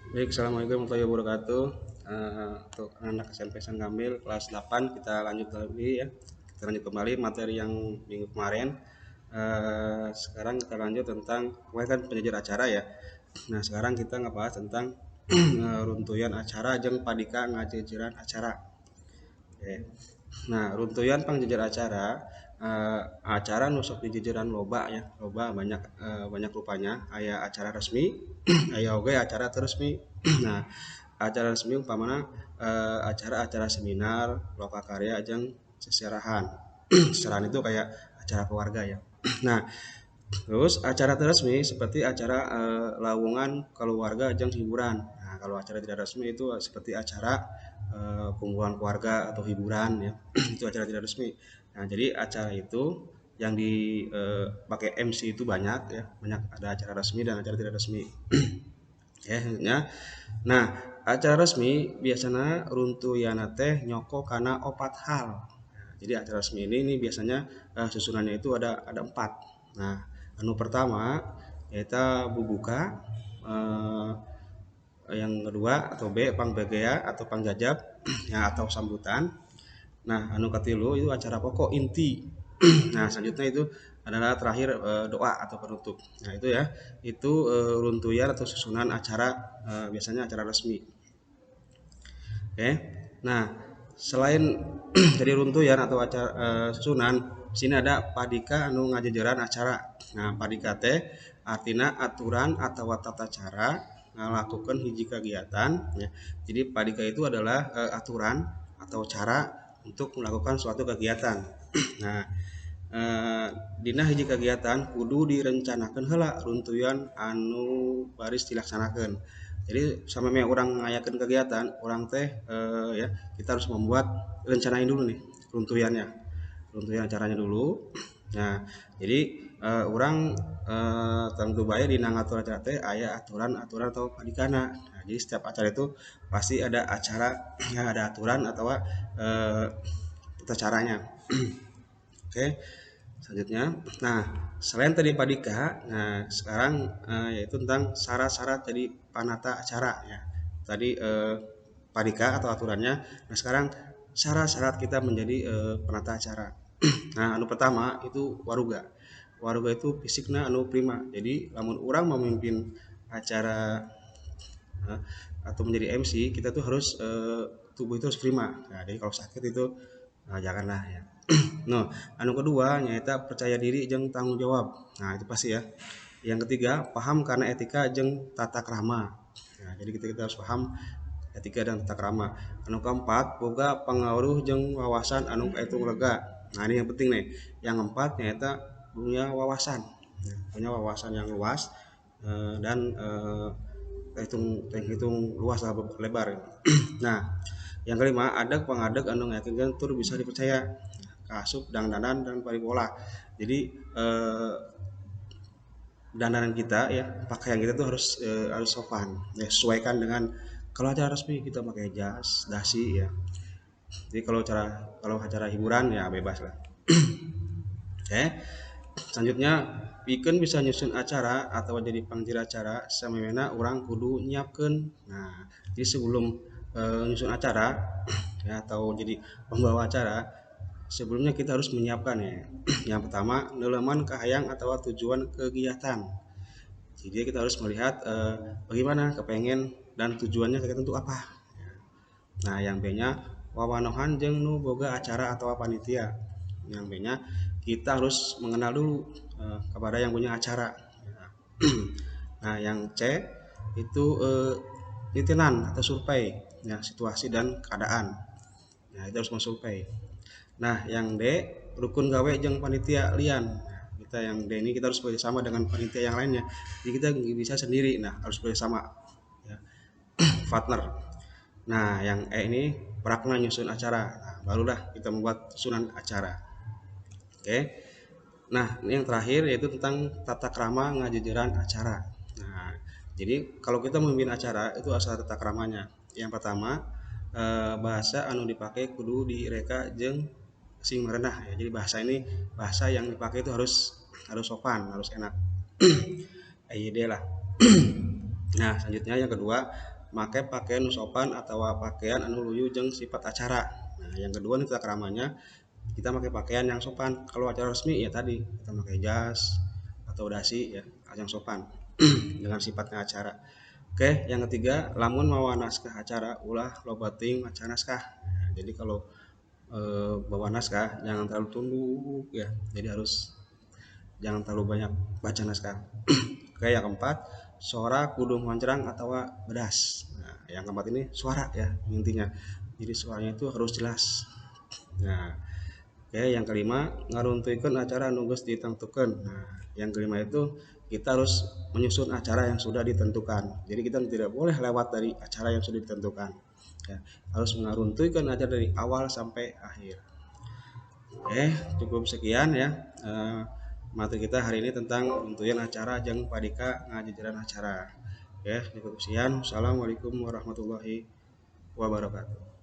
Baik, assalamualaikum warahmatullahi wabarakatuh. Untuk anak SMP Kamil kelas 8 kita lanjut lagi ya. Kita lanjut kembali materi yang minggu kemarin. Sekarang kita lanjut tentang kemarin kan penjajar acara ya. Nah sekarang kita ngebahas tentang runtuyan acara jeung padika ngajejeran acara. Oke. Nah runtuyan pangjejer acara acara nusuk di jejeran loba ya loba banyak rupanya aya acara resmi aya oge acara resmi. Nah acara resmi umpamana acara-acara seminar lokakarya jeung seserahan. Seserahan itu kayak acara keluarga ya. Nah terus acara resmi seperti acara lawungan keluarga jeung hiburan. Nah kalau acara tidak resmi itu seperti acara kumpulan keluarga atau hiburan ya. Itu acara tidak resmi. Nah jadi acara itu yang dipakai MC itu banyak ya, banyak ada acara resmi dan acara tidak resmi. Ya. Nah, acara resmi biasanya runtuyana teh nyoko karena opat hal. Nah, jadi acara resmi ini biasanya susunannya itu ada empat. Nah, anu pertama yaitu bubuka, eh, yang kedua atau B pangbagea atau pangjajab ya atau sambutan. Nah, anu katilu itu acara pokok inti. Nah, selanjutnya itu adalah terakhir doa atau penutup. Nah, itu ya. Itu runtuyan atau susunan acara biasanya acara resmi. Oke. Nah, selain dari runtuyan atau acara susunan, sini ada padika anu ngajejeran acara. Nah, padika teh artina aturan atau tata cara ngalakukan hiji kegiatan ya. Jadi padika itu adalah aturan atau cara untuk melakukan suatu kegiatan. Nah, dina hiji kegiatan kudu direncanakan heula runtuyan anu baris dilaksanakan. Jadi sama orang ngayakeun kegiatan, orang teh ya kita harus membuat rencanain dulu nih runtuyannya, runtuyan acaranya dulu. Nah, jadi orang tentu bae dina ngatur acara teh aya aturan-aturan atau padikana. Nah, jadi setiap acara itu pasti ada acara ya ada aturan atau tata caranya. Oke. Selanjutnya, nah selain tadi padika, nah sekarang yaitu tentang syarat-syarat jadi panata acara ya. Tadi padika atau aturannya. Nah sekarang syarat-syarat kita menjadi penata acara. Nah anu pertama itu waruga. Waruga itu fisiknya anu prima. Jadi namun orang memimpin acara eh, atau menjadi MC, kita tuh harus tubuh itu harus prima. Nah, jadi kalau sakit itu janganlah ya. Nah, anu kedua nyata percaya diri jeung tanggung jawab. Nah, itu pasti ya. Yang ketiga, paham karena etika jeung tata krama. Nah, jadi kita harus paham etika dan tata krama. Anu keempat, boga pengaruh jeung wawasan anu kaetung lega. Nah, ini yang penting nih. Yang keempat nyata punya wawasan. Ya, punya wawasan yang luas dan hitung luas lah lebar. Nah, yang kelima ada pengadeg anu ngayakeun tur bisa dipercaya kasup dandanan dan paripola. Jadi dandanan kita ya pakaian kita tuh harus sopan ya, sesuaikan dengan kalau acara resmi kita pakai jas dasi ya. Jadi kalau acara hiburan ya bebas lah. Oke. Selanjutnya pikeun bisa nyusun acara atau jadi panggil acara samemena orang kudu nyiapkeun. Nah, jadi sebelum nyusun acara ya atau jadi pembawa acara sebelumnya kita harus menyiapkan ya. Yang pertama neleman kahayang atau tujuan kegiatan. Jadi kita harus melihat bagaimana kepengen dan tujuannya kegiatan itu apa. Nah yang B-nya wawanohan jeung nu boga acara atau panitia. Yang B-nya kita harus mengenal dulu kepada yang punya acara. Nah yang C itu titinan atau survei ya situasi dan keadaan. Nah itu harus mensurvei. Nah yang D rukun gawe jeung panitia lian. Nah, kita yang D ini kita harus bekerjasama dengan panitia yang lainnya. Jadi kita bisa sendiri. Nah harus bekerjasama ya. Partner. Nah yang E ini perakna nyusun acara. Nah, barulah kita membuat susunan acara. Oke. Nah ini yang terakhir yaitu tentang tata krama ngajejeran acara. Nah jadi kalau kita memimpin acara itu asal tata kramanya. Yang pertama bahasa anu dipakai kudu direka jeung sing merendah ya. Jadi bahasa ini bahasa yang dipakai itu harus sopan, harus enak. EYD lah. Nah, selanjutnya yang kedua make pakaian nu sopan atau pakaian anu luyu jeung sifat acara. Nah, yang kedua nih tata keramanya, kita pakai pakaian yang sopan. Kalau acara resmi ya tadi kita pakai jas atau dasi ya, yang sopan dengan sifatnya acara. Oke, yang ketiga, lamun mawa naskah acara, ulah loba ting maca naskah. Nah, jadi kalau bawa naskah jangan terlalu tunduk ya. Jadi harus jangan terlalu banyak baca naskah. Oke, yang keempat, suara kudu ngoncrang atau bedas. Nah, yang keempat ini suara ya intinya. Jadi suaranya itu harus jelas. Nah, oke, yang kelima, ngaruntuykeun acara nu geus ditentukeun. Nah, yang kelima itu kita harus menyusun acara yang sudah ditentukan. Jadi kita tidak boleh lewat dari acara yang sudah ditentukan. Ya, harus mengaruntuykeun acara dari awal sampai akhir. Oke, cukup sekian ya. Materi kita hari ini tentang untuyan acara jeung padika ngajajaran acara. Oke, cukup sekian. Assalamualaikum warahmatullahi wabarakatuh.